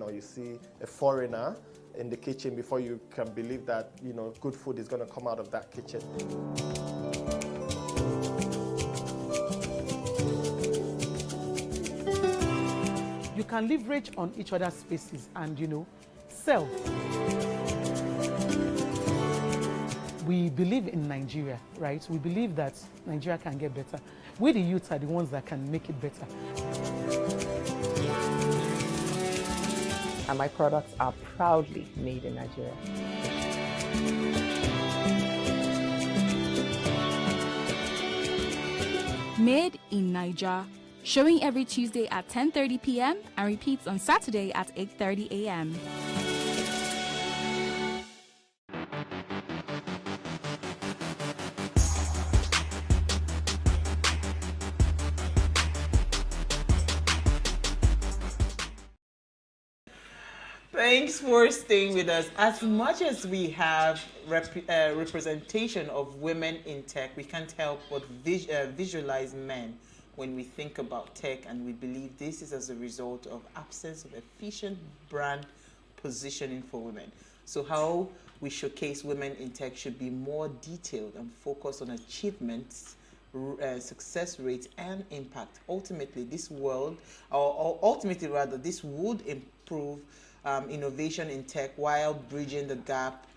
or you see a foreigner in the kitchen before you can believe that, good food is going to come out of that kitchen. You can leverage on each other's spaces and, sell. We believe in Nigeria, right? We believe that Nigeria can get better. We, the youth, are the ones that can make it better. And my products are proudly made in Nigeria. Made in Nigeria, showing every Tuesday at 10:30 p.m. and repeats on Saturday at 8:30 a.m. Thanks for staying with us. As much as we have representation of women in tech, we can't help but visualize men when we think about tech, and we believe this is as a result of absence of efficient brand positioning for women. So how we showcase women in tech should be more detailed and focused on achievements, success rates, and impact. Ultimately, this would improve innovation in tech while bridging the gap,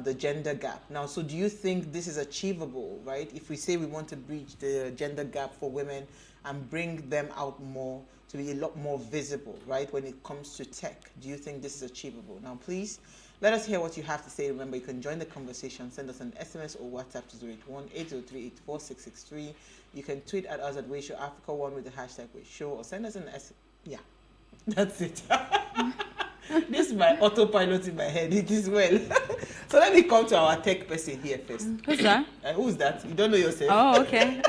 the gender gap. Now, so do you think this is achievable, right? If we say we want to bridge the gender gap for women and bring them out more, to be a lot more visible, right, when it comes to tech, do you think this is achievable? Now, please, let us hear what you have to say. Remember, you can join the conversation. Send us an SMS or WhatsApp to 081-8038-4663. You can tweet at us at WayShowAfrica1 with the hashtag WayShow, or send us an SMS. Yeah, that's it. This is my autopilot in my head. It is well. So let me come to our tech person here first. Who's that? Who's that? You don't know yourself. Oh, okay.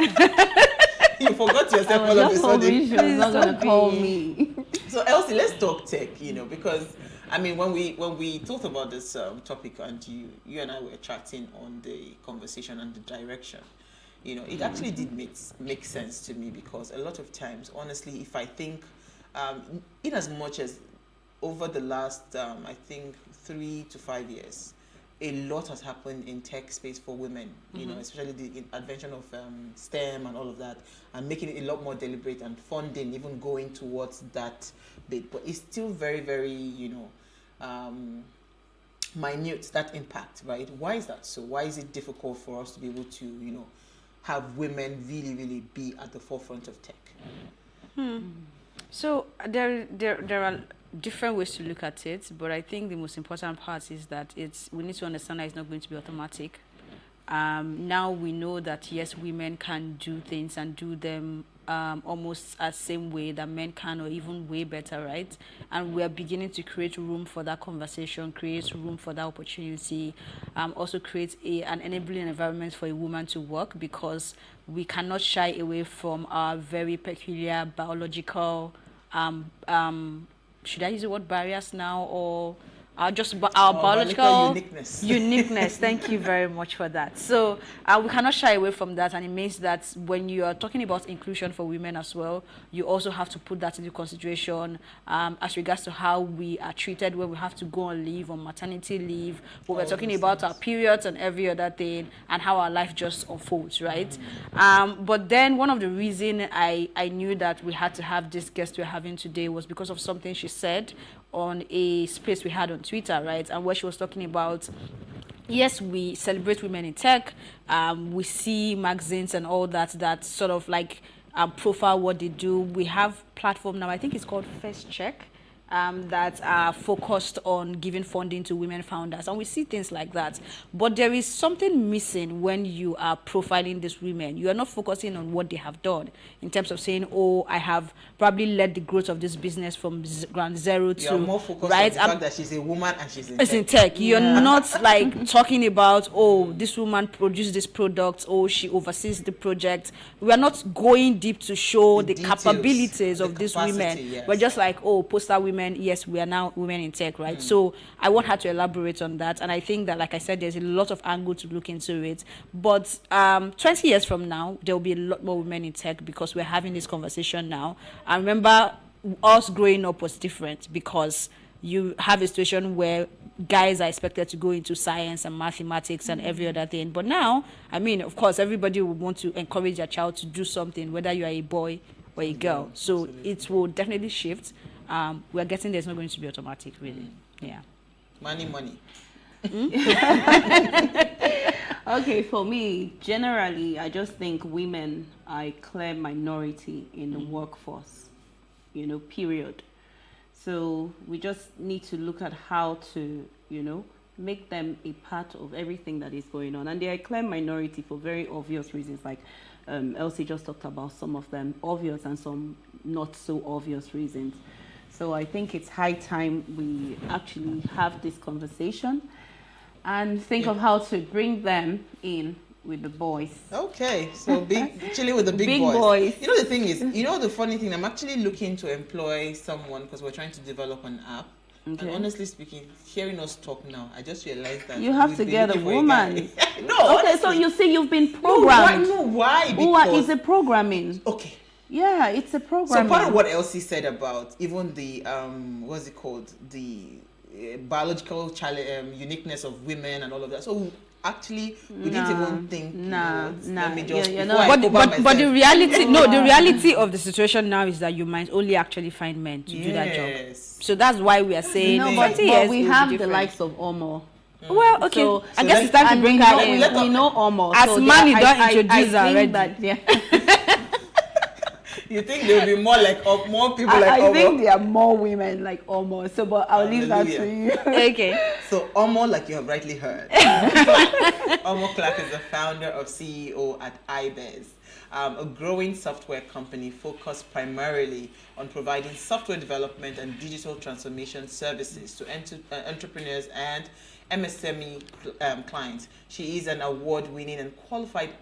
You forgot yourself all of a sudden. She's not going to call me. So Elsie, let's talk tech, because I mean, when we thought about this topic, and you and I were chatting on the conversation and the direction, it actually did make sense to me, because a lot of times, honestly, if I think, in as much as over the last, I think, 3 to 5 years, a lot has happened in tech space for women, especially the invention of STEM and all of that, and making it a lot more deliberate, and funding even going towards that bit. But it's still very, very, minute, that impact, right? Why is that so? Why is it difficult for us to be able to, have women really, really be at the forefront of tech? So there are different ways to look at it, but I think the most important part is that we need to understand that it's not going to be automatic. Now we know that yes, women can do things and do them almost as same way that men can, or even way better, right? And we are beginning to create room for that conversation, create room for that opportunity, also create an enabling environment for a woman to work, because we cannot shy away from our very peculiar biological should I use the word barriers now, or just our biological uniqueness. Thank you very much for that. So we cannot shy away from that, and it means that when you are talking about inclusion for women as well, you also have to put that into consideration as regards to how we are treated when we have to go on leave, on maternity leave, when we're talking about our periods and every other thing, and how our life just unfolds, right? But then one of the reasons I knew that we had to have this guest we're having today was because of something she said on a space we had on Twitter, right? And where she was talking about, yes, we celebrate women in tech. We see magazines and all that sort of like profile what they do. We have platform now, I think it's called First Check, that are focused on giving funding to women founders, and we see things like that. But there is something missing when you are profiling these women. You are not focusing on what they have done in terms of saying, oh, I have probably led the growth of this business from ground zero to, you're more focused right? on the fact that she's a woman and she's in it's tech. in tech. You're not like talking about, oh, this woman produced this product, oh, she oversees the project. We are not going deep to show the details, capabilities the of these capacity, women. yes. We're just like, oh, poster women, yes, we are now women in tech, right? So I want her to elaborate on that. And I think that, like I said, there's a lot of angle to look into it. But 20 years from now, there will be a lot more women in tech, because we're having this conversation now. And remember, us growing up was different, because you have a situation where guys are expected to go into science and mathematics and every other thing. But now, I mean, of course, everybody would want to encourage their child to do something, whether you are a boy or a girl. So it will definitely shift. We're getting there. It's not going to be automatic, really. Yeah. Money. Okay, for me, generally, I just think women are a clear minority in the workforce, period. So we just need to look at how to, make them a part of everything that is going on. And they are a clear minority for very obvious reasons, like Elsie just talked about some of them, obvious and some not so obvious reasons. So I think it's high time we actually have this conversation and think of how to bring them in with the boys. Okay, so chilling with the big boys. You know, the thing is, the funny thing, I'm actually looking to employ someone because we're trying to develop an app. Okay. And honestly speaking, hearing us talk now, I just realized that you have to get a woman. No. Okay, honestly. So you see, you've been programmed. No, why? Because is it programming? Okay. Yeah, it's a programming. So part of what Elsie said about even the what's it called, the biological uniqueness of women and all of that. So actually, we didn't even think. Let me just. But the reality, the reality of the situation now is that you might only actually find men to do that job. So that's why we are saying. No, but we have the likes of Omo. Well, okay. So I guess it's time to bring her in. We know Omo. As Manny don't introduce her already. You think there will be more people like Omo? I think there are more women like Omo. So, but I'll leave that to you. Okay. So Omo, like you have rightly heard, Omo Clark is the founder of CEO at iBez, a growing software company focused primarily on providing software development and digital transformation services to entrepreneurs and MSME clients. She is an award-winning and qualified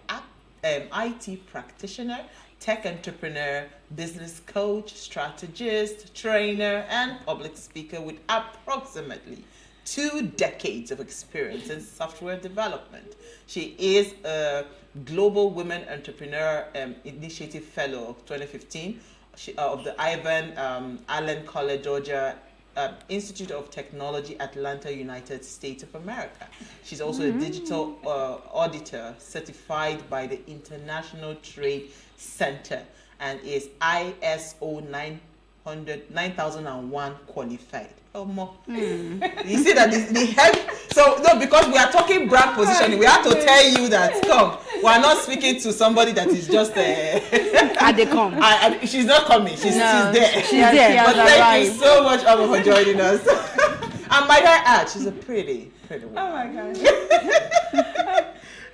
IT practitioner, tech entrepreneur, business coach, strategist, trainer, and public speaker with approximately 2 decades of experience in software development. She is a Global Women Entrepreneur Initiative Fellow of 2015 of the Ivan Allen College, Georgia Institute of Technology, Atlanta, United States of America. She's also a digital auditor certified by the International Trade Center and is ISO 9001 qualified. You see that the head. So no, because we are talking brand positioning, we have to tell you that we are not speaking to somebody that is just she's not coming. She's there. She's there. But thank you so much, Omo, for joining us. And might I add, she's a pretty woman. Oh my gosh.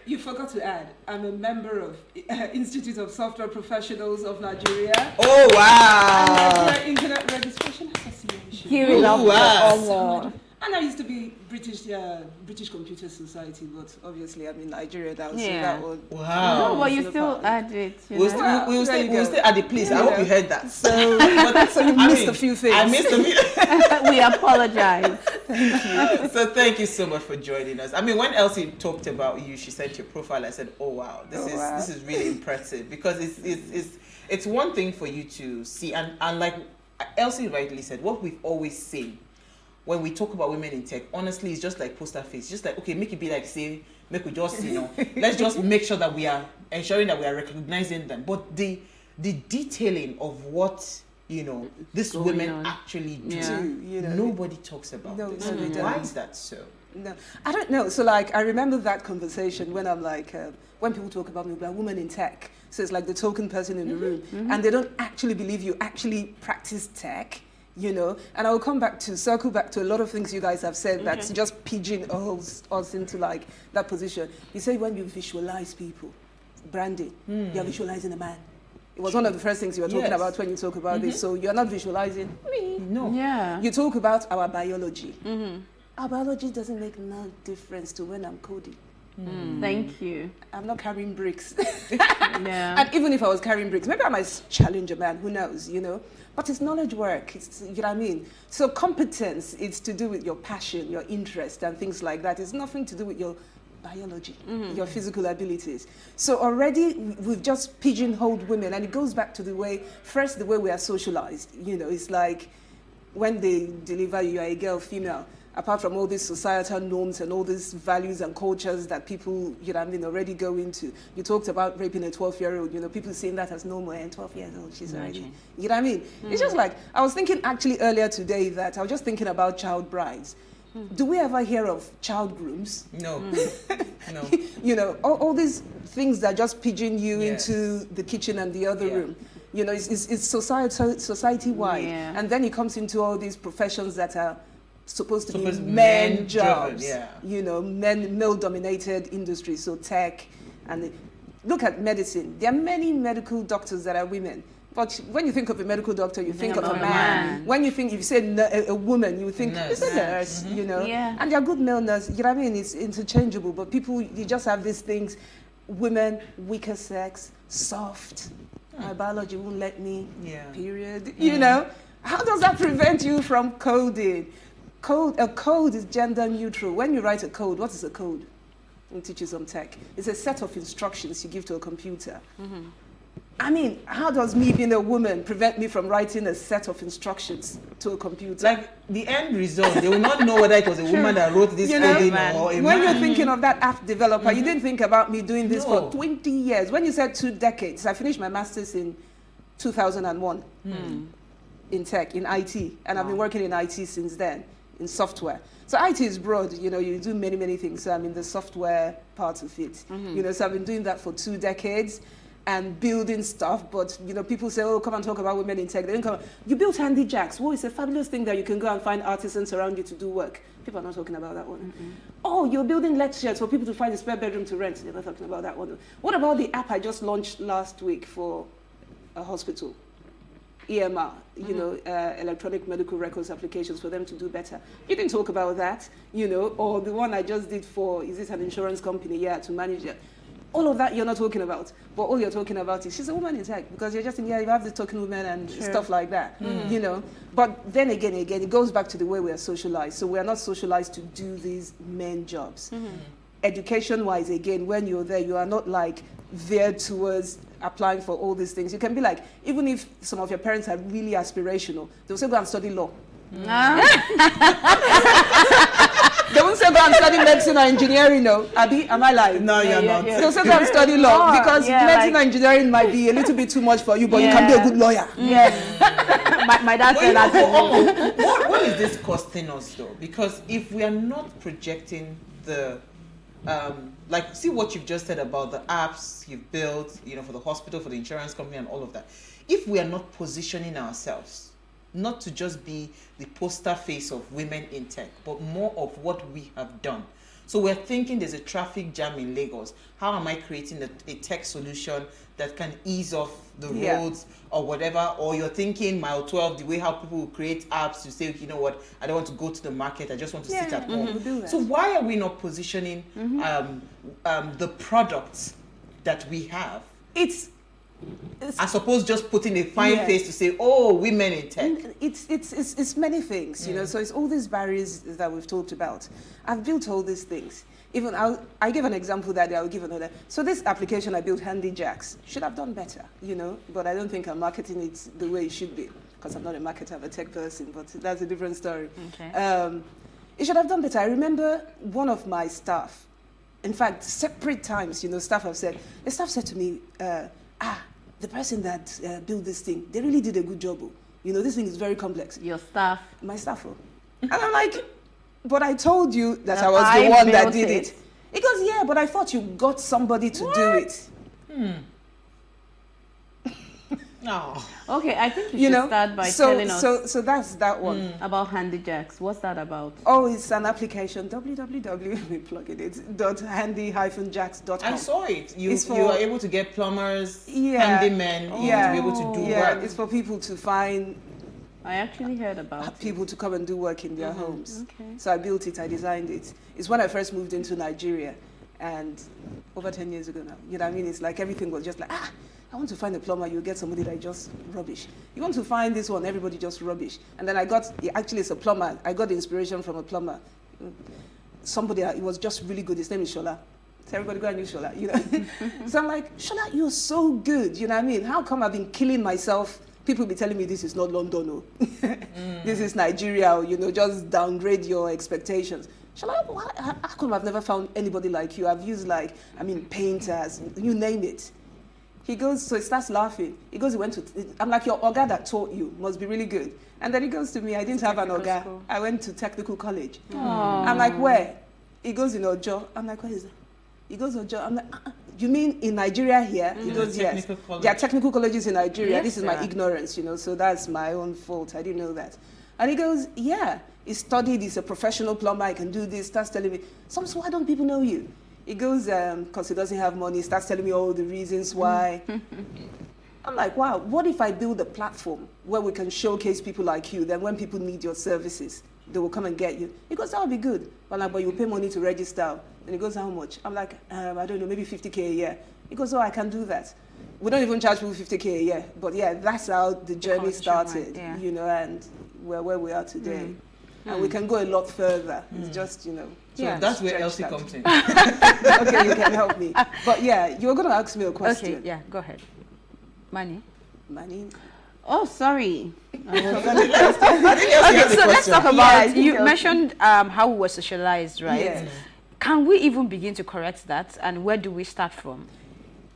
You forgot to add, I'm a member of Institute of Software Professionals of Nigeria. Oh, wow. And Internet Registration Association. Give it up. Wow. And I used to be British Computer Society, but obviously I'm in Nigeria now, so Yeah. that was... Wow. No, but you still add it. We'll still add it, please. I hope you heard that. So you missed a few things. I missed a few. We apologize. Thank you. So thank you so much for joining us. I mean, when Elsie talked about you, she sent your profile. I said, "Oh wow, this is really impressive," because it's one thing for you to see, and like Elsie rightly said, what we've always seen when we talk about women in tech, honestly, it's just like poster face. Just like, okay, make it be like, say, make we just, let's just make sure that we are ensuring that we are recognizing them. But the detailing of what, these women actually do, nobody talks about this. Why is that so? No, I don't know. So I remember that conversation when I'm when people talk about me, like woman in tech. So it's like the token person in the room, and they don't actually believe you actually practice tech. And I will circle back to a lot of things you guys have said that's just pigeonholes us into that position. You say when you visualize people, branding, you're visualizing a man. It was one of the first things you were talking about when you talk about this. So you're not visualizing me. No. Yeah. You talk about our biology. Our biology doesn't make no difference to when I'm coding. Thank you. I'm not carrying bricks. Yeah. And even if I was carrying bricks, maybe I might challenge a man, who knows, But it's knowledge work, you know what I mean? So competence is to do with your passion, your interest and things like that. It's nothing to do with your biology, your physical abilities. So already we've just pigeonholed women, and it goes back to the way we are socialized. It's like when they deliver, you are a girl, female. Apart from all these societal norms and all these values and cultures that people, already go into. You talked about raping a 12-year-old, people seeing that as normal, and 12 years old, she's already, you know what I mean? It's just like, I was thinking actually earlier today that I was just thinking about child brides. Do we ever hear of child grooms? No. No. All these things that just pigeon you into the kitchen and the other room. It's society-wide. Yeah. And then it comes into all these professions that are supposed to be men jobs, male-dominated industries, so tech, and look at medicine. There are many medical doctors that are women, but when you think of a medical doctor, you think of a man. When if you say a woman, you think it's a nurse, and they're good male nurses. You know what I mean? It's interchangeable, but people, you just have these things: women, weaker sex, soft. My biology won't let me. Period. How does that prevent you from coding? A code is gender neutral. When you write a code, what is a code? I'll teach you some tech. It's a set of instructions you give to a computer. I mean, how does me being a woman prevent me from writing a set of instructions to a computer? Like the end result, they will not know whether it was a woman that wrote this coding or a man. When you're thinking of that app developer, you didn't think about me doing this for 20 years. When you said 2 decades, I finished my master's in 2001 in tech, in IT, and I've been working in IT since then. In software. So IT is broad, you do many, many things. So I'm in the software part of it. So I've been doing that for 2 decades and building stuff. But, people say, oh, come and talk about women in tech. They don't come. You built Handy Jacks. Well, it's a fabulous thing that you can go and find artisans around you to do work. People are not talking about that one. Oh, you're building lectures for people to find a spare bedroom to rent. They're not talking about that one. What about the app I just launched last week for a hospital? EMR, electronic medical records applications for them to do better. You didn't talk about that, or the one I just did for, is it an insurance company? To manage it. All of that you're not talking about. But all you're talking about is she's a woman in tech, because you're just you have the token women and stuff like that, But then again, it goes back to the way we are socialized. So we are not socialized to do these men jobs. Education-wise, again, when you're there, you are not like veered towards applying for all these things. You can be like, even if some of your parents are really aspirational, they'll say go and study law. They won't say go and study medicine or engineering, no. Abby, am I lying? No, you're not. They'll say go and study law because medicine or engineering might be a little bit too much for you, but you can be a good lawyer. My dad said that. What is this costing us though? Because if we are not projecting the see what you've just said about the apps you've built, for the hospital, for the insurance company and all of that. If we are not positioning ourselves, not to just be the poster face of women in tech, but more of what we have done. So we're thinking there's a traffic jam in Lagos. How am I creating a tech solution that can ease off the roads or whatever? Or you're thinking mile 12, the way how people will create apps to say, you know what, I don't want to go to the market, I just want to sit at home. So why are we not positioning the products that we have? It's as opposed just putting a fine face to say, oh, women in tech. It's many things, so it's all these barriers that we've talked about. I've built all these things. Even I give an example that I'll give another. So this application I built, Handy Jacks, should have done better, but I don't think I'm marketing it the way it should be, because I'm not a marketer, I'm a tech person, but that's a different story. Okay. It should have done better. I remember one of my staff, in fact, separate times, staff said to me, the person that built this thing, they really did a good job. This thing is very complex. Your staff? My staff. And I'm like, but I told you that I was the one that did it. He goes, yeah, but I thought you got somebody to do it. Oh. Okay, I think you should start by telling us. So that's that one. About Handy Jacks. What's that about? Oh, it's an application, www.handy-jacks.com. I saw it. You are able to get plumbers, handymen, to be able to do work. It's for people to find... I actually heard about people to come and do work in their homes. Okay. So I built it, I designed it. It's when I first moved into Nigeria, and over 10 years ago now. It's like everything was just like, I want to find a plumber, you get somebody that just rubbish. You want to find this one, everybody just rubbish. And then actually it's a plumber. I got the inspiration from a plumber. Somebody, it was just really good. His name is Shola. So everybody go and use Shola, So I'm like, Shola, you're so good, How come I've been killing myself people be telling me this is not London, oh. This is Nigeria, you know, just downgrade your expectations. Shall I, how come I've never found anybody like you? I've used like, I mean, painters, you name it. He goes, so he starts laughing. He goes, he went to, I'm like, your Oga that taught you must be really good. And then he goes to me, I didn't have an Oga. School. I went to technical college. I'm like, where? He goes, in Ojo. I'm like, where is it? He goes, Ojo. I'm like, you mean in Nigeria here? He goes, yes. There are technical colleges in Nigeria. Yes, this is my ignorance, you know, so that's my own fault. I didn't know that. And he goes, yeah, he studied, he's a professional plumber, he can do this, starts telling me, so why don't people know you? He goes, because he doesn't have money, he starts telling me all the reasons why. I'm like, wow, what if I build a platform where we can showcase people like you, then when people need your services, they will come and get you. He goes, that would be good. But, like, but you pay money to register. And he goes, how much? I'm like, I don't know, maybe 50K a year. He goes, oh, I can do that. We don't even charge people 50K a year. But yeah, that's how the journey started, you know, and we're where we are today. And we can go a lot further. It's just, you know. So that's where Elsie comes in. Okay, you can help me. But yeah, you were going to ask me a question. Okay, yeah, go ahead. Money. Oh, sorry. Okay, so let's talk about, you mentioned how we were socialized, right? Yes. Can we even begin to correct that? And where do we start from?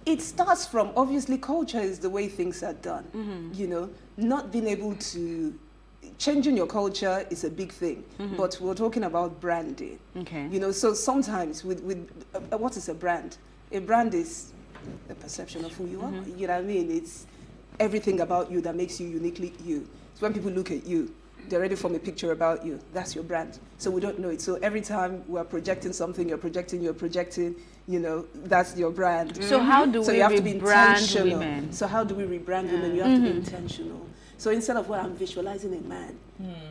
It starts from, obviously, culture is the way things are done. You know, not being able to, changing your culture is a big thing. But we're talking about branding. Okay. You know, so sometimes with what is a brand? A brand is the perception of who you are. You know what I mean? It's everything about you that makes you uniquely you. So when people look at you, they already form a picture about you. That's your brand. So we don't know it. So every time we're projecting something, you're projecting, you know, that's your brand. So how do we you have to be rebrand intentional. women? So how do we rebrand women? You have to be intentional. So instead of I'm visualizing a man,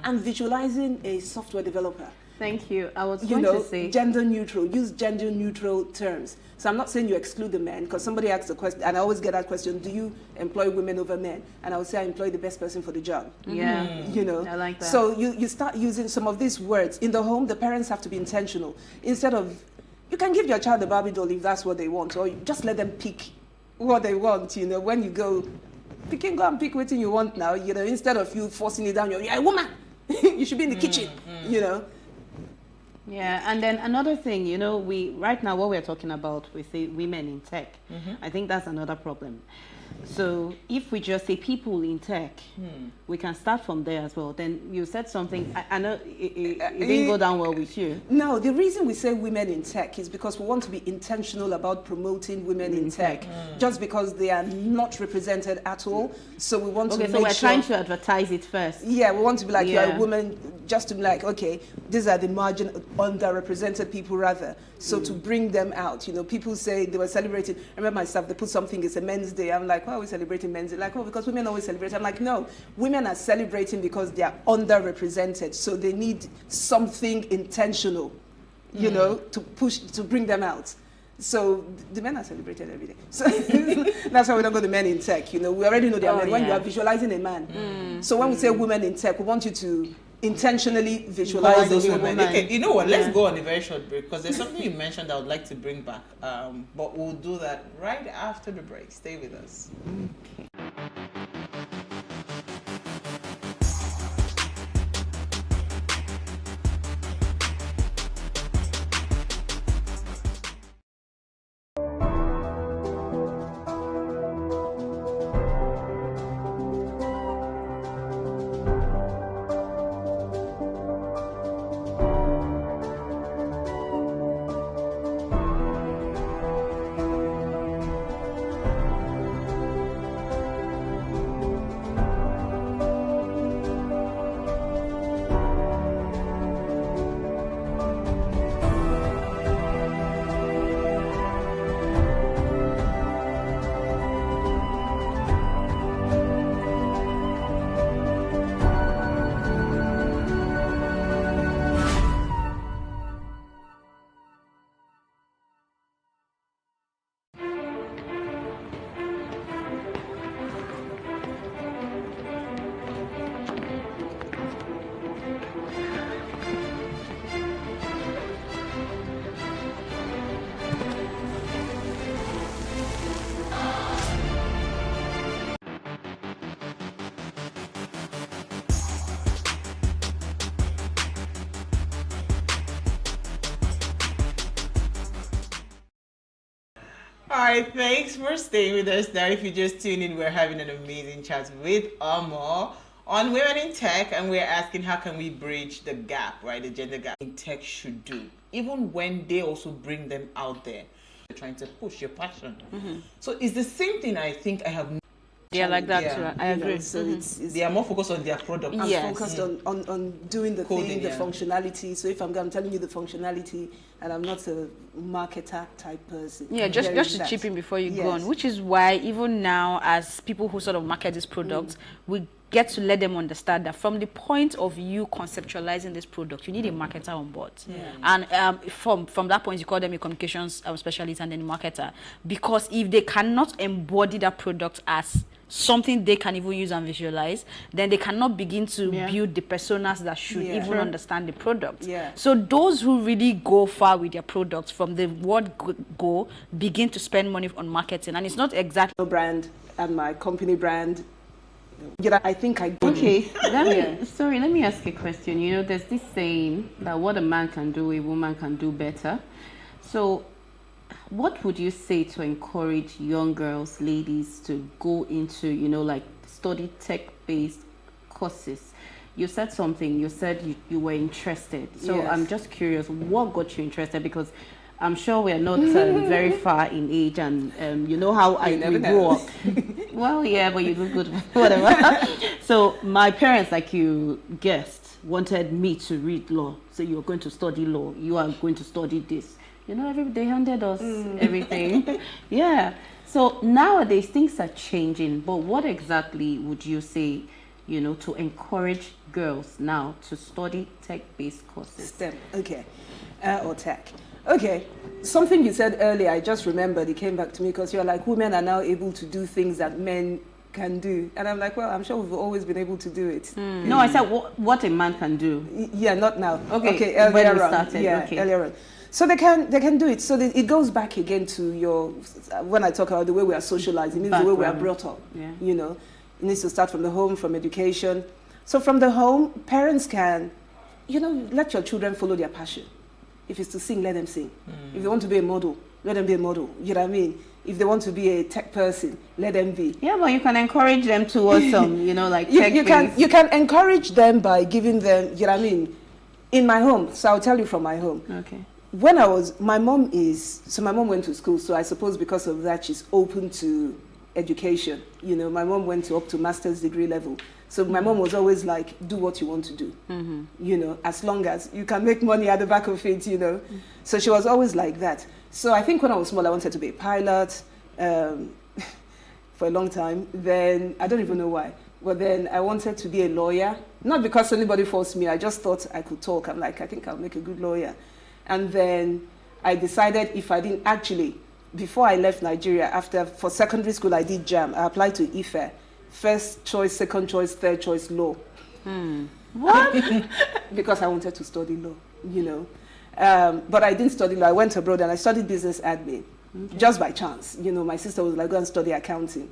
I'm visualizing a software developer. Thank you. I was You going know, to say gender neutral, use gender neutral terms. So I'm not saying you exclude the men, because somebody asks a question, and I always get that question, do you employ women over men? And I would say I employ the best person for the job. Yeah. You know, I like that. So you start using some of these words. In the home, the parents have to be intentional. Instead of, you can give your child a Barbie doll if that's what they want, or you just let them pick what they want, you know, when you go and pick what you want now, you know, instead of you forcing it down, you're a woman, you should be in the kitchen, you know. Yeah, and then another thing, you know, right now what we're talking about with the women in tech, I think that's another problem. So if we just say people in tech, we can start from there as well. Then you said something, I know it didn't go down well with you. No, the reason we say women in tech is because we want to be intentional about promoting women in tech, just because they are not represented at all. So we want to make sure. Okay, so we're trying to advertise it first. Yeah, we want to be like, you're a woman, just to be like, okay, these are the underrepresented people rather. So to bring them out, you know, people say they were celebrating. I remember myself, they put something, it's a men's day. I'm like, why are we celebrating men's day? Like, oh, because women always celebrate. I'm like, no, women are celebrating because they are underrepresented. So they need something intentional, you know, to bring them out. So the men are celebrated every day. So that's why we don't go to men in tech. You know, we already know they are men. When you are visualizing a man. So when we say women in tech, we want you to intentionally visualize those women. Okay, you know what? Let's go on a very short break because there's something you mentioned I would like to bring back. But we'll do that right after the break. Stay with us. Okay. All right, thanks for staying with us. Now, if you just tuned in, we're having an amazing chat with Amo on Women in Tech, and we're asking how can we bridge the gap, right? The gender gap in tech should do, even when they also bring them out there. They're trying to push your passion. So it's the same thing I think I have. Yeah, like that too. I agree. So it's They are more focused on their product. I'm Yes. focused on doing the Coding, thing, the yeah. functionality. So if I'm telling you the functionality, and I'm not a marketer type person. Yeah, just There is to that. chip in before you go Yes. on, which is why even now, as people who sort of market this product, we get to let them understand that from the point of you conceptualizing this product, you need a marketer on board. And from that point, you call them a communications specialist and then a marketer. Because if they cannot embody that product as something they can even use and visualize, then they cannot begin to build the personas that should even understand the product. Yeah. So those who really go far with their products, from the word go, begin to spend money on marketing. And it's not exactly Brand and my company brand. I think I Okay, let me ask a question. You know, there's this saying that what a man can do, a woman can do better. So what would you say to encourage young girls, ladies, to go into, you know, like study tech-based courses? You said something, you said you were interested. So Yes. I'm just curious, what got you interested? Because I'm sure we're not very far in age, and you know how we grew up. Well, yeah, but you look good, whatever. So my parents, like you guessed, wanted me to read law. So you're going to study law. You are going to study this. You know, they handed us everything. Yeah. So nowadays things are changing. But what exactly would you say, you know, to encourage girls now to study tech-based courses? STEM, okay, or tech. Okay, something you said earlier, I just remembered, it came back to me because you're like, women are now able to do things that men can do. And I'm like, well, I'm sure we've always been able to do it. No, I said what a man can do. Yeah, not now. Okay, earlier when we on. started, Yeah, okay. earlier on. So they can do it. So it goes back again to your, when I talk about the way we are socialized, it means the way we are brought up. Yeah. You know, it needs to start from the home, from education. So from the home, parents can, you know, let your children follow their passion. If it's to sing, let them sing. If they want to be a model, let them be a model. You know what I mean? If they want to be a tech person, let them be. Yeah, but you can encourage them towards some, you know, like tech you can encourage them by giving them, you know what I mean? In my home, so I'll tell you from my home. Okay. When my mom went to school, so I suppose because of that, she's open to education. You know, my mom went up to master's degree level. So my mom was always like, do what you want to do. You know, as long as you can make money at the back of it, you know. So she was always like that. So I think when I was small, I wanted to be a pilot for a long time. Then, I don't even know why. But then I wanted to be a lawyer. Not because anybody forced me. I just thought I could talk. I'm like, I think I'll make a good lawyer. And then I decided if I didn't actually, before I left Nigeria, for secondary school, I did JAM. I applied to IFE. First choice, second choice, third choice, law. What? Because I wanted to study law, you know. But I didn't study law. I went abroad and I studied business admin, just by chance. You know, my sister was like, go and study accounting.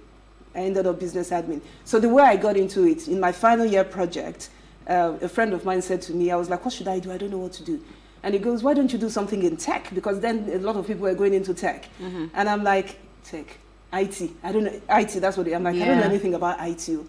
I ended up business admin. So the way I got into it, in my final year project, a friend of mine said to me, I was like, what should I do? I don't know what to do. And he goes, why don't you do something in tech? Because then a lot of people are going into tech. And I'm like, tech, IT. I don't know, IT, that's what I'm like, I don't know anything about IT. And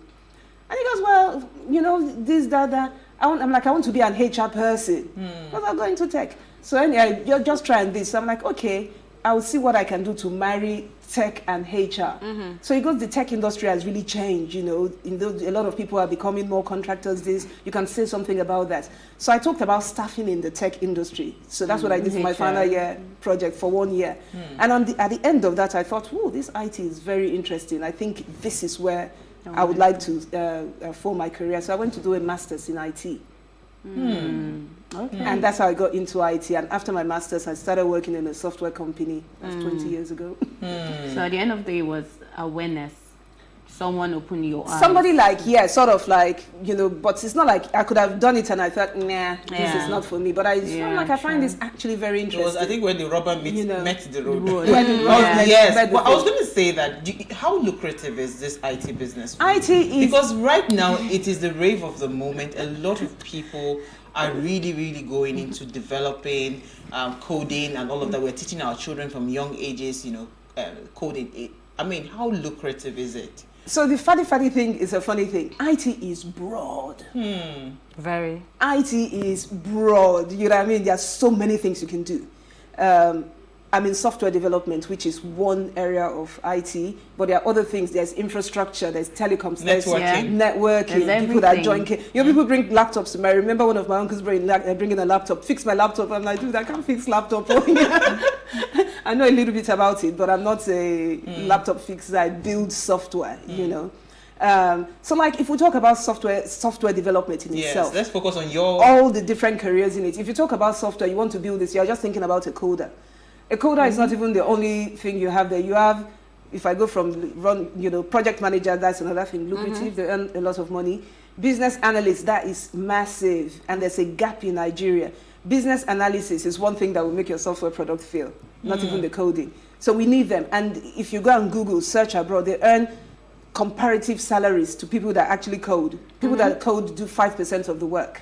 he goes, well, you know, this, that. I'm like, I want to be an HR person. But I'll go into tech. So anyway, you're just trying this. So I'm like, okay, I'll see what I can do to marry tech and HR. So he goes, the tech industry has really changed, you know. A lot of people are becoming more contractors. You can say something about that. So I talked about staffing in the tech industry. So that's what I did for my final year project for 1 year. And at the end of that, I thought, oh, this IT is very interesting. I think this is where I would like to form my career. So I went to do a master's in IT. Okay. And that's how I got into IT. And after my master's, I started working in a software company. That's 20 years ago. So at the end of the day, it was awareness. Someone opened your eyes. Somebody like, sort of like, you know, but it's not like I could have done it and I thought, nah, this is not for me. But I feel like I find this actually very interesting. It was, I think, when the rubber met the road. Yes. Well, I was going to say that, how lucrative is this IT business? IT is... Because right now, it is the rave of the moment. A lot of people are really, really going into developing, coding and all of that. We're teaching our children from young ages, you know, coding, I mean, how lucrative is it? So the funny thing is a funny thing. IT is broad. Very. IT is broad. You know what I mean? There's so many things you can do. I mean, software development, which is one area of IT, but there are other things. There's infrastructure, there's telecoms, there's networking, There's people that everything. join. You know, people bring laptops to me. I remember one of my uncles bringing a laptop, fix my laptop. I'm like, dude, I can't fix laptop. I know a little bit about it, but I'm not a laptop fixer. I build software, you know. So like, if we talk about software development in itself. Let's focus on your... all the different careers in it. If you talk about software, you want to build this, you're just thinking about a coder. A coder is not even the only thing you have there. You have, if I go from project manager, that's another thing, lucrative, they earn a lot of money. Business analyst, that is massive, and there's a gap in Nigeria. Business analysis is one thing that will make your software product fail, not even the coding. So we need them, and if you go on Google, search abroad, they earn comparative salaries to people that actually code. People that code do 5% of the work,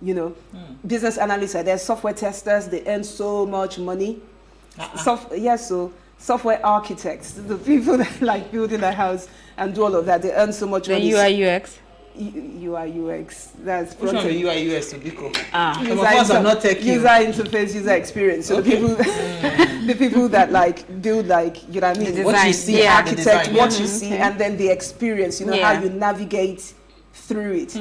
you know. Business analysts are there, software testers, they earn so much money. So software architects, the people that like building a house and do all of that, they earn so much money. UI UX. UI UX. That's Which one is UI UX to Biko? Some of us are not tech user interface, user experience. So the people, the people that like build, like, you know what I mean, what you see, the architect, design, what you see, and then the experience. You know how you navigate through it.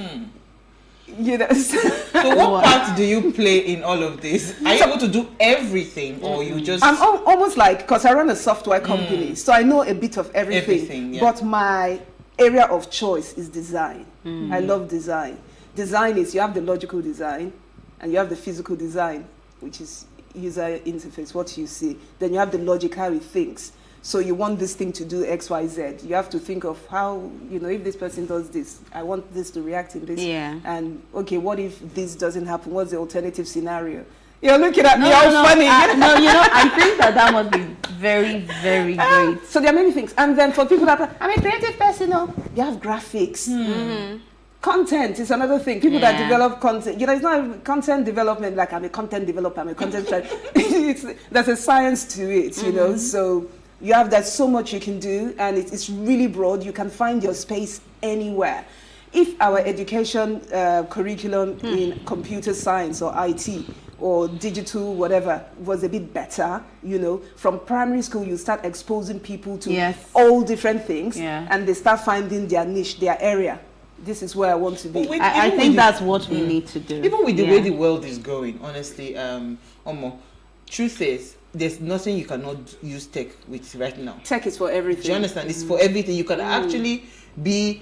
You know. So what part do you play in all of this? Are you able to do everything, or you just... I'm almost like, because I run a software company, so I know a bit of everything. But my area of choice is design. I love design. Design is, you have the logical design, and you have the physical design, which is user interface, what you see. Then you have the logic, how it thinks. So you want this thing to do X, Y, Z. You have to think of how, you know, if this person does this, I want this to react in this. And okay, what if this doesn't happen? What's the alternative scenario? You're looking at me all funny. No, you know, I think that must be very, very great. So there are many things. And then for people that I'm a creative person, you have graphics. Content is another thing. People that develop content, you know, it's not content development like I'm a content developer, I'm a content writer. There's a science to it, you know. So you have that, so much you can do, and it's really broad. You can find your space anywhere. If our education curriculum in computer science or IT or digital whatever was a bit better, you know, from primary school you start exposing people to all different things, and they start finding their niche, their area. This is where I want to be. I think that's what we need to do. Even with the way the world is going, honestly, Omo, truth is, there's nothing you cannot use tech with right now. Tech is for everything. Do you understand? It's for everything. You can actually be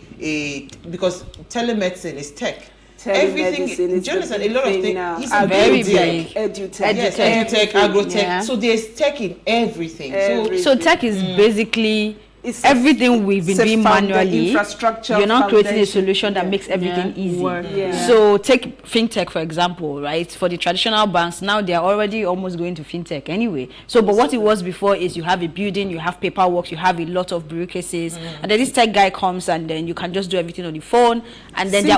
because telemedicine is tech. Everything. Do you understand? A lot of things. It's very big. Edutech. Yes, edutech, agrotech. So there's tech in everything. So tech is basically everything we've been doing manually. Infrastructure. You're not creating a solution that makes everything easy. So take fintech, for example, right? For the traditional banks, now they are already almost going to fintech anyway. So, but what it was before is you have a building, you have paperwork, you have a lot of bureaucracies, and then this tech guy comes and then you can just do everything on the phone, and then their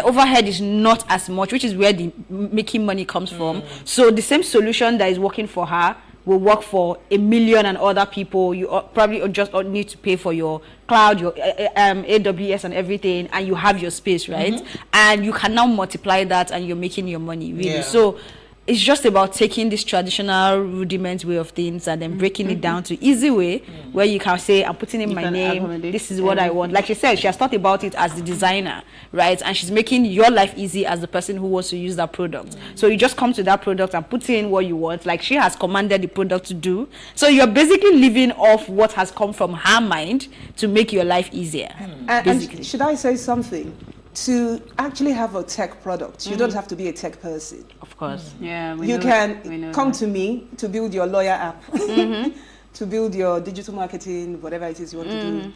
overhead is not as much, which is where the making money comes from. So the same solution that is working for her will work for 1 million and other people. You probably just need to pay for your cloud, your AWS and everything, and you have your space, right? And you can now multiply that and you're making your money, really. So it's just about taking this traditional rudiment way of things and then breaking it down to easy way where you can say, I'm putting in my name, this is what I want. Like she said, she has thought about it as the designer, right? And she's making your life easy as the person who wants to use that product. So you just come to that product and put in what you want, like she has commanded the product to do. So you're basically living off what has come from her mind to make your life easier. And should I say something? To actually have a tech product, you don't have to be a tech person. Of course. You can come to me to build your lawyer app, to build your digital marketing, whatever it is you want to do,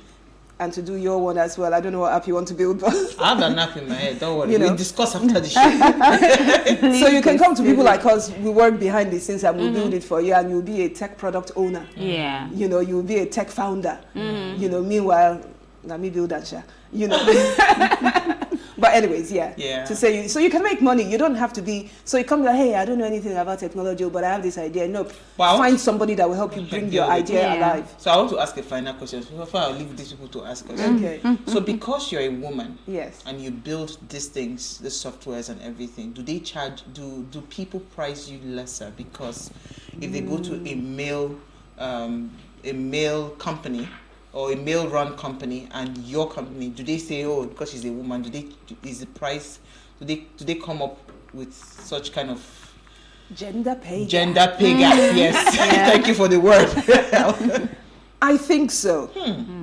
and to do your one as well. I don't know what app you want to build, but I have an app in my head. Don't worry, we'll discuss after the show. So you can come to people like us. We work behind the scenes and we'll build it for you, and you'll be a tech product owner. You know, you'll be a tech founder. You know, meanwhile, let me build that. You know. But anyways, yeah. Yeah. To say, so you can make money. You don't have to be, so you come like, hey, I don't know anything about technology, but I have this idea. No, find somebody that will help you bring your idea alive. So I want to ask a final question. Before I leave these people to ask us. Okay. So because you're a woman, Yes. and you build these things, the softwares and everything, do they charge? Do people price you lesser because if they go to a male company or a male-run company and your company, do they say, oh, because she's a woman, do they come up with such kind of Gender pay gap? Yes. Thank you for the word. I think so.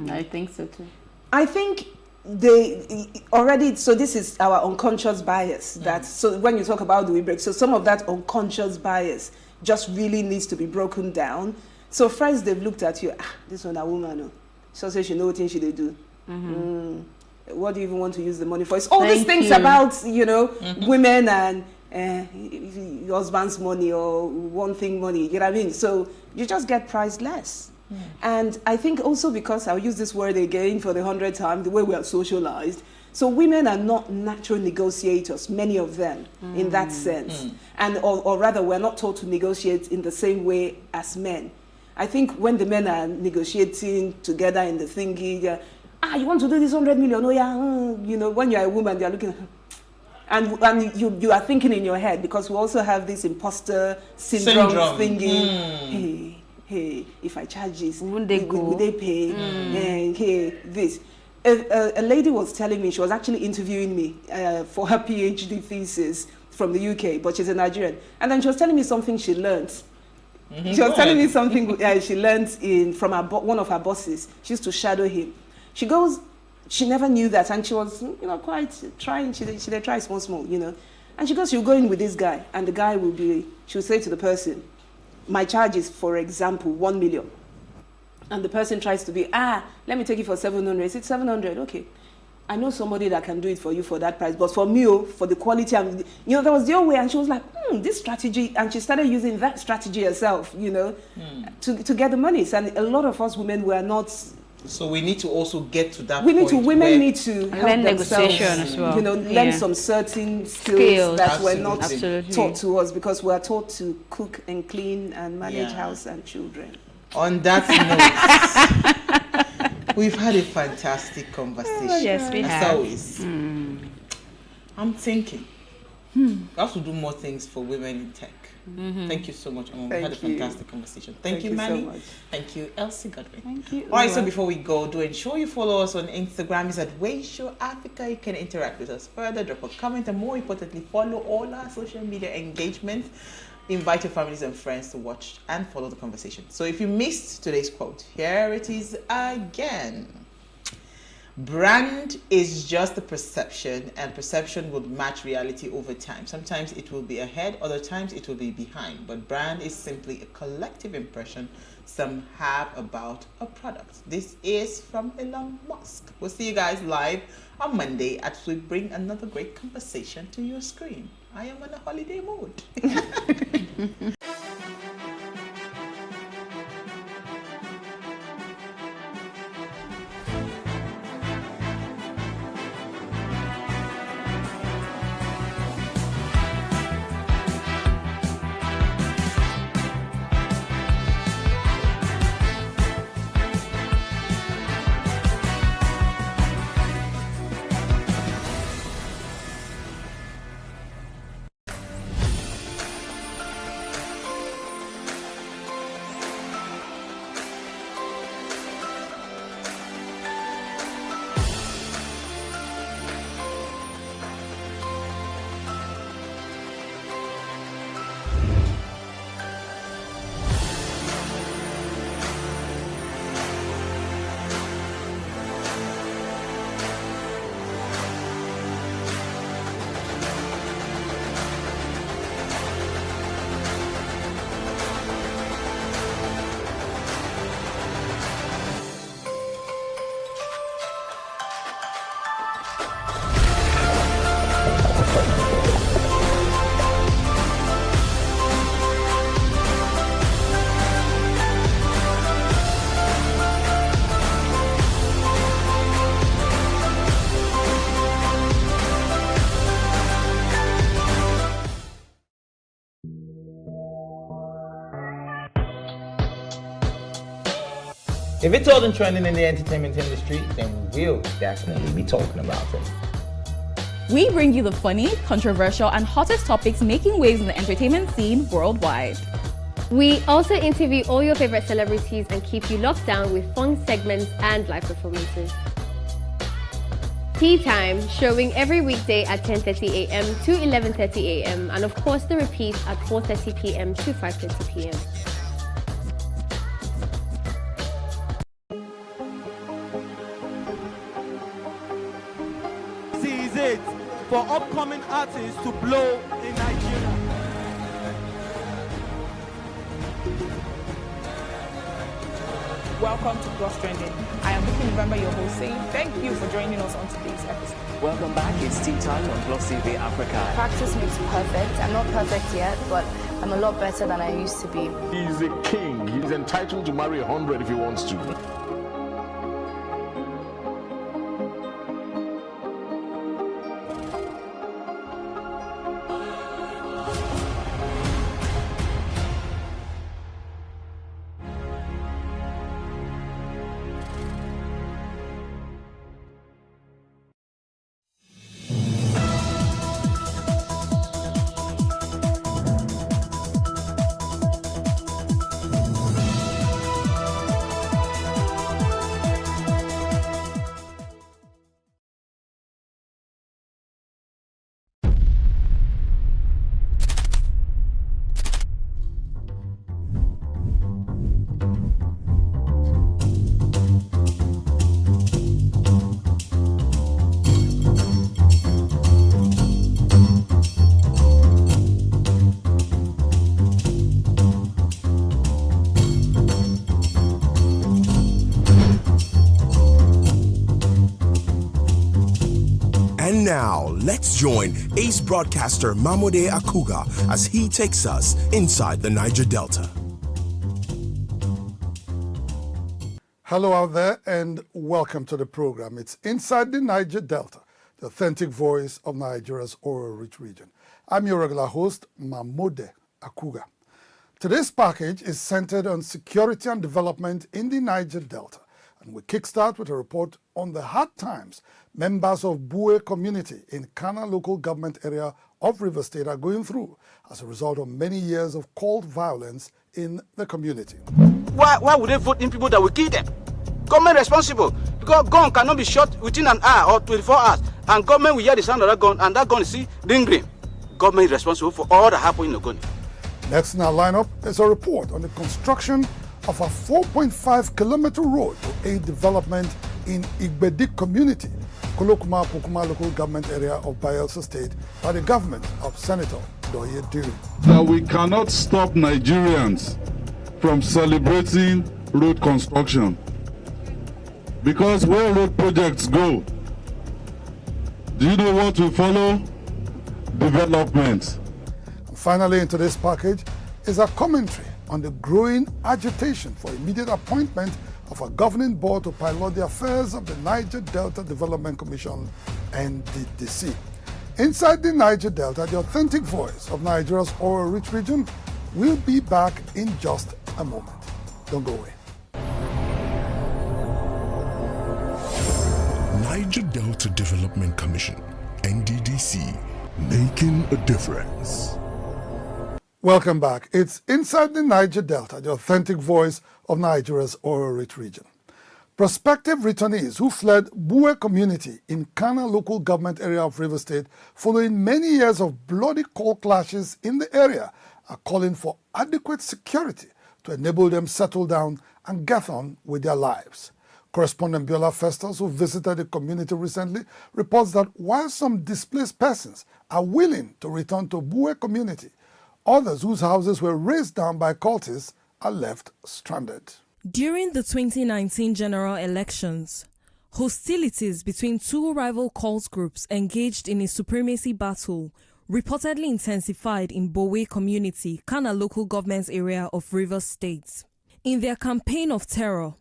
I think so too. I think they already, so this is our unconscious bias. That, so when you talk about do we break, so some of that unconscious bias just really needs to be broken down. So first they've looked at you, this one a woman, no. So say she know what thing she they do. What do you even want to use the money for? It's all these things about, women and your husband's money or one thing money, you know what I mean? So you just get priced less. And I think also because I'll use this word again for the 100th time, the way we are socialized. So women are not natural negotiators, many of them, in that sense. And or rather, we're not taught to negotiate in the same way as men. I think when the men are negotiating together in the thingy, you want to do this 100 million, oh yeah, when you're a woman, they're looking, and you are thinking in your head, because we also have this imposter syndrome. Thinking, hey, if I charge this, would they pay? Hey, this. A lady was telling me, she was actually interviewing me for her PhD thesis from the UK, but she's a Nigerian. And then she was telling me something she learned. She was telling me something she learned from one of her bosses. She used to shadow him. She goes, she never knew that, and she was, quite trying. She did try small, And she goes, she'll go in with this guy, and the guy she'll say to the person, my charge is, for example, 1 million. And the person tries to be, let me take it for 700. Is it 700? Okay. I know somebody that can do it for you for that price. But for me, for the quality, that was the old way. And she was like, this strategy. And she started using that strategy herself, to get the money. And a lot of us women were not. So we need to also get to that point. Women need to help learn themselves, negotiation as well. Learn some certain skills that were not taught to us, because we are taught to cook and clean and manage house and children. On that note, we've had a fantastic conversation. Yes, we have. As always. I'm thinking we have to do more things for women in tech. Thank you so much, Mama. We had a fantastic conversation. Thank you, Manny. So much. Thank you, Elsie Godwin. Thank you. All right, so before we go, do ensure you follow us on Instagram. It's at PlusTvAfrica. You can interact with us further, drop a comment, and more importantly, follow all our social media engagements. Invite your families and friends to watch and follow the conversation. So if you missed today's quote, here it is again. Brand is just a perception, and perception will match reality over time. Sometimes it will be ahead, other times it will be behind. But brand is simply a collective impression some have about a product. This is from Elon Musk. We'll see you guys live on Monday as we bring another great conversation to your screen. I am in a holiday mood. If it wasn't trending in the entertainment industry, then we'll definitely be talking about it. We bring you the funny, controversial, and hottest topics making waves in the entertainment scene worldwide. We also interview all your favorite celebrities and keep you locked down with fun segments and live performances. Tea Time, showing every weekday at 10:30 a.m. to 11:30 a.m. and of course the repeat at 4:30 p.m. to 5:30 p.m. This is it for upcoming artists to blow in Nigeria. Welcome to Plus Trending. I am Vicky November, your host, saying thank you for joining us on today's episode. Welcome back. It's Tea Time on PlusTvAfrica. Practice makes perfect. I'm not perfect yet, but I'm a lot better than I used to be. He's a king. He's entitled to marry 100 if he wants to. And now, let's join ace broadcaster Mahmoud Akuga as he takes us inside the Niger Delta. Hello out there and welcome to the program. It's Inside the Niger Delta, the authentic voice of Nigeria's oil-rich region. I'm your regular host, Mahmoud Akuga. Today's package is centered on security and development in the Niger Delta. And we kickstart with a report on the hard times members of Bue community in Kana local government area of River State are going through as a result of many years of cold violence in the community. Why would they vote in people that will kill them? Government responsible, because gun cannot be shot within an hour or 24 hours, and government will hear the sound of that gun, and that gun is still lingering. Government is responsible for all that happened in the gun. Next in our lineup is a report on the construction of a 4.5-kilometer road to aid development in Igbedik community, Kolokuma Pukuma local government area of Bayelsa State, by the government of Senator Doye Diri. That we cannot stop Nigerians from celebrating road construction, because where road projects go, do you know what will follow? Development. Finally, in today's package is a commentary on the growing agitation for immediate appointment of a governing board to pilot the affairs of the Niger Delta Development Commission, NDDC. Inside the Niger Delta, the authentic voice of Nigeria's oil-rich region, will be back in just a moment. Don't go away. Niger Delta Development Commission, NDDC, making a difference. Welcome back. It's Inside the Niger Delta, the authentic voice of Nigeria's oil-rich region. Prospective returnees who fled Bue community in Kana local government area of River State following many years of bloody cold clashes in the area are calling for adequate security to enable them settle down and get on with their lives. Correspondent Biola Festus, who visited the community recently, reports that while some displaced persons are willing to return to Bue community, others whose houses were razed down by cultists are left stranded. During the 2019 general elections, hostilities between two rival cult groups engaged in a supremacy battle reportedly intensified in Bowe community, Kana local government area of Rivers State. In their campaign of terror,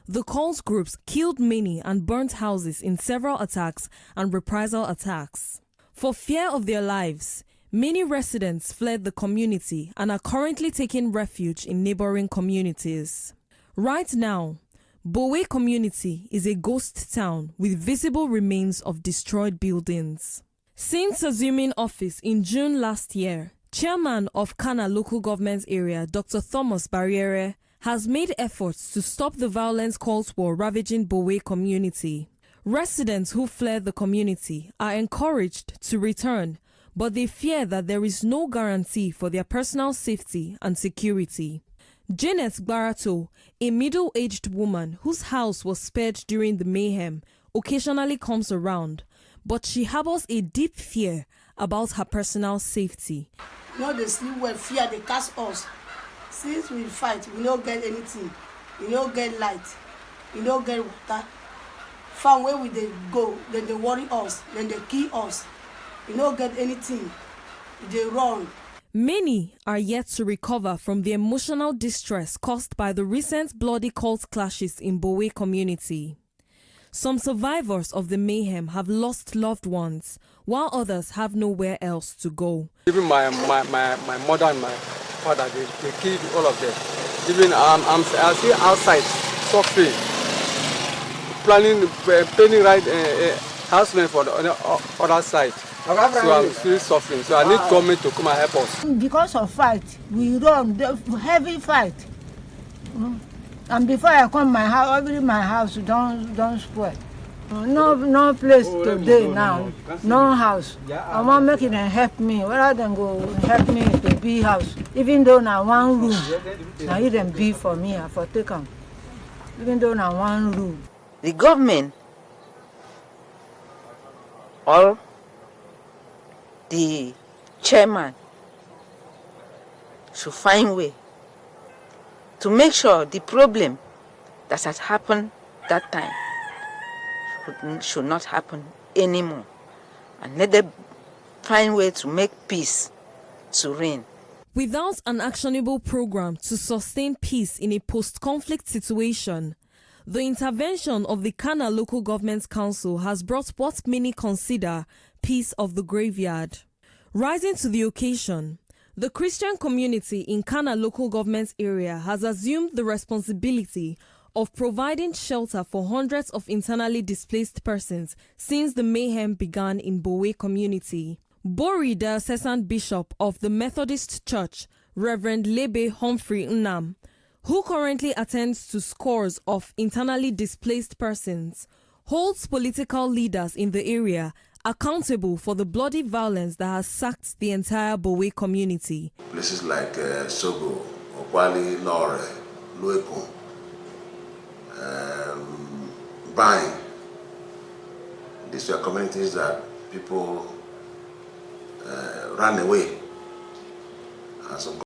the cult groups killed many and burnt houses in several attacks and reprisal attacks. For fear of their lives, many residents fled the community and are currently taking refuge in neighboring communities. Right now, Bowe community is a ghost town with visible remains of destroyed buildings. Since assuming office in June last year, Chairman of Kana local government area, Dr. Thomas Barriere, has made efforts to stop the violent Cold War ravaging Bowe community. Residents who fled the community are encouraged to return, but they fear that there is no guarantee for their personal safety and security. Janet Barato, a middle-aged woman whose house was spared during the mayhem, occasionally comes around, but she harbors a deep fear about her personal safety. No, they sleep well, fear, they cast us. Since we fight, we don't get anything. We don't get light. We don't get water. From where we they go, then they worry us, then they kill us. We don't get anything. They run. Many are yet to recover from the emotional distress caused by the recent bloody cult clashes in Bowe community. Some survivors of the mayhem have lost loved ones, while others have nowhere else to go. Even my mother and my father, they killed all of them. Even I'm still outside suffering, planning right house rent for the other side. So I'm still suffering. So I need government to come and help us. Because of fight, we run the heavy fight. And before I come my house, my house don't spoil. No place today now, no house. I want to make it and help me. Rather than go help me to be house. Even though now one room, now you can be for me, I for take them. Even though now one room. The government or the chairman should find way to make sure the problem that had happened that time should not happen anymore, and let them find way to make peace to reign. Without an actionable program to sustain peace in a post-conflict situation, the intervention of the Kana Local Government Council has brought what many consider peace of the graveyard. Rising to the occasion, the Christian community in Kana Local Government area has assumed the responsibility of providing shelter for hundreds of internally displaced persons since the mayhem began in Bowe community. Bori Diocesan Bishop of the Methodist Church, Reverend Lebe Humphrey Nnam, who currently attends to scores of internally displaced persons, holds political leaders in the area accountable for the bloody violence that has sacked the entire Bowe community. Places like Sogo, Okwali, Nore, Luepo, Bang. These were communities that people ran away. And some